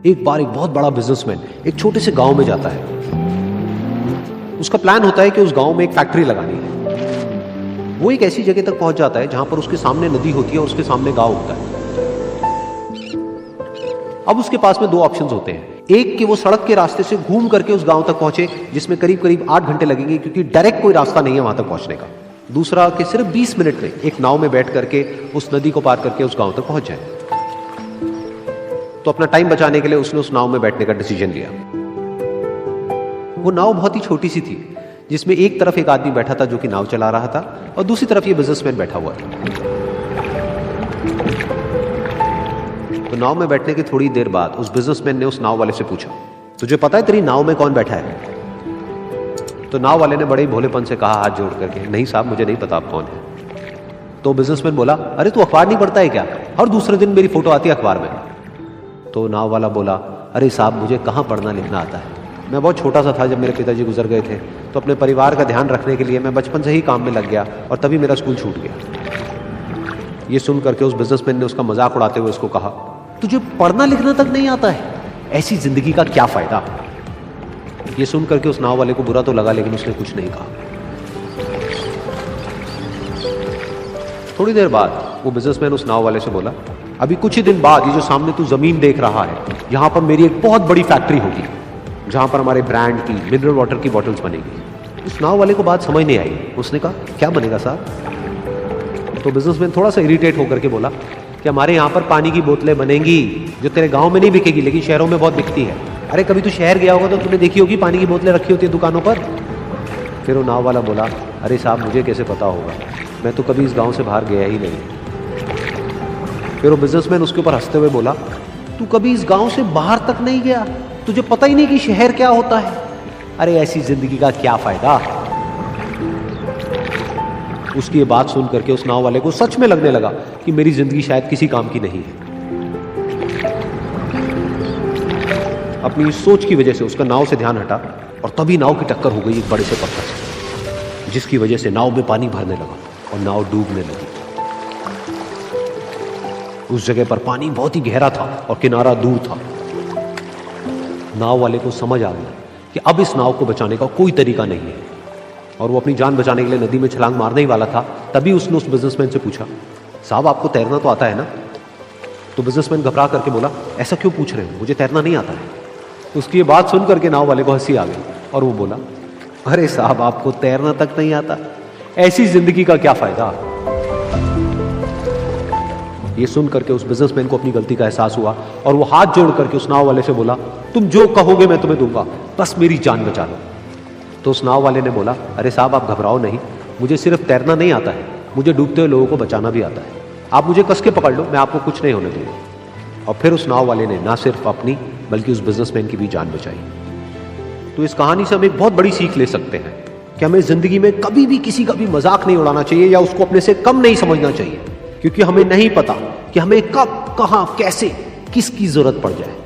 एक बार एक बहुत बड़ा बिजनेसमैन एक छोटे से गांव में जाता है। उसका प्लान होता है कि उस गांव में एक फैक्ट्री लगानी है। वो एक ऐसी जगह तक पहुंच जाता है जहां पर उसके सामने नदी होती है और उसके सामने गांव होता है। अब उसके पास में दो ऑप्शंस होते हैं, एक कि वो सड़क के रास्ते से घूम करके उस गांव तक पहुंचे जिसमें करीब करीब 8 घंटे लगेंगे क्योंकि डायरेक्ट कोई रास्ता नहीं है वहां तक पहुंचने का। दूसरा कि सिर्फ 20 मिनट में एक नाव में बैठ करके उस नदी को पार करके उस गांव तक पहुंच जाए। तो अपना टाइम बचाने के लिए उसने उस नाव में बैठने का डिसीजन लिया। वो नाव बहुत ही छोटी सी थी जिसमें एक तरफ एक आदमी बैठा था जो कि नाव चला रहा था और दूसरी तरफ ये बिजनेसमैन बैठा हुआ था। तो नाव में बैठने की थोड़ी देर बाद उस बिजनेसमैन ने उस नाव वाले से पूछा, तुझे पता है तेरी नाव में कौन बैठा है? तो नाव वाले ने बड़े ही भोलेपन से कहा हाथ जोड़ करके, नहीं साहब मुझे नहीं पता आप कौन है। तो बिजनेसमैन बोला, अरे तू अखबार नहीं पढ़ता है क्या? हर दूसरे दिन मेरी फोटो आती है अखबार में। तो नाव वाला बोला, अरे साहब मुझे कहाँ पढ़ना लिखना आता है, मैं बहुत छोटा सा था जब मेरे पिताजी गुजर गए थे, तो अपने परिवार का ध्यान रखने के लिए मैं बचपन से ही काम में लग गया और तभी मेरा स्कूल छूट गया। ये सुन करके उस बिजनेसमैन ने उसका मजाक उड़ाते हुए उसको कहा, तुझे पढ़ना लिखना तक नहीं आता है, ऐसी जिंदगी का क्या फायदा? ये सुन करके उस नाव वाले को बुरा तो लगा लेकिन उसने कुछ नहीं कहा। थोड़ी देर बाद वो बिजनेसमैन उस नाव वाले से बोला, अभी कुछ ही दिन बाद ये जो सामने तू जमीन देख रहा है, यहां पर मेरी एक बहुत बड़ी फैक्ट्री होगी जहां पर हमारे ब्रांड की मिनरल वाटर की बॉटल्स बनेगी। उस नाव वाले को बात समझ नहीं आई। उसने कहा, क्या बनेगा साहब? तो बिजनेसमैन थोड़ा सा इरिटेट होकर के बोला कि हमारे यहाँ पर पानी की बोतलें बनेंगी जो तेरे गांव में नहीं बिकेगी लेकिन शहरों में बहुत बिकती है। अरे कभी तू शहर गया होगा तो तूने देखी होगी पानी की बोतलें रखी होती है दुकानों पर। फिर वो नाव वाला बोला, अरे साहब मुझे कैसे पता होगा, मैं तो कभी इस गांव से बाहर गया ही नहीं। फिर वो बिजनेसमैन उसके ऊपर हंसते हुए बोला, तू कभी इस गांव से बाहर तक नहीं गया, तुझे पता ही नहीं कि शहर क्या होता है? अरे ऐसी जिंदगी का क्या फायदा? उसकी ये बात सुन करके उस नाव वाले को सच में लगने लगा कि मेरी जिंदगी शायद किसी काम की नहीं है। अपनी सोच की वजह से उसका नाव से ध्यान हटा और तभी नाव की टक्कर हो गई एक बड़े से पत्थर से, जिसकी वजह से नाव में पानी भरने लगा और नाव डूबने लगी। उस जगह पर पानी बहुत ही गहरा था और किनारा दूर था। नाव वाले को समझ आ गया कि अब इस नाव को बचाने का कोई तरीका नहीं है और वो अपनी जान बचाने के लिए नदी में छलांग मारने ही वाला था। तभी उसने उस बिजनेसमैन से पूछा, साहब आपको तैरना तो आता है ना? तो बिजनेसमैन घबरा करके बोला, ऐसा क्यों पूछ रहे हो, मुझे तैरना नहीं आता है। उसकी ये बात सुन करके नाव वाले को हंसी आ गई और वो बोला, अरे साहब आपको तैरना तक नहीं आता, ऐसी जिंदगी का क्या फायदा? ये सुन करके उस बिजनेसमैन को अपनी गलती का एहसास हुआ और वो हाथ जोड़ करके उस नाव वाले से बोला, तुम जो कहोगे मैं तुम्हें दूंगा, बस मेरी जान बचा लो। तो उस नाव वाले ने बोला, अरे साहब आप घबराओ नहीं, मुझे सिर्फ तैरना नहीं आता है, मुझे डूबते हुए लोगों को बचाना भी आता है। आप मुझे कस के पकड़ लो, मैं आपको कुछ नहीं होने दूंगा। और फिर उस नाव वाले ने ना सिर्फ अपनी बल्कि उस बिजनेसमैन की भी जान बचाई। तो इस कहानी से हम एक बहुत बड़ी सीख ले सकते हैं कि हमें जिंदगी में कभी भी किसी का भी मजाक नहीं उड़ाना चाहिए या उसको अपने से कम नहीं समझना चाहिए, क्योंकि हमें नहीं पता कि हमें कब, कहां, कैसे, किसकी जरूरत पड़ जाए।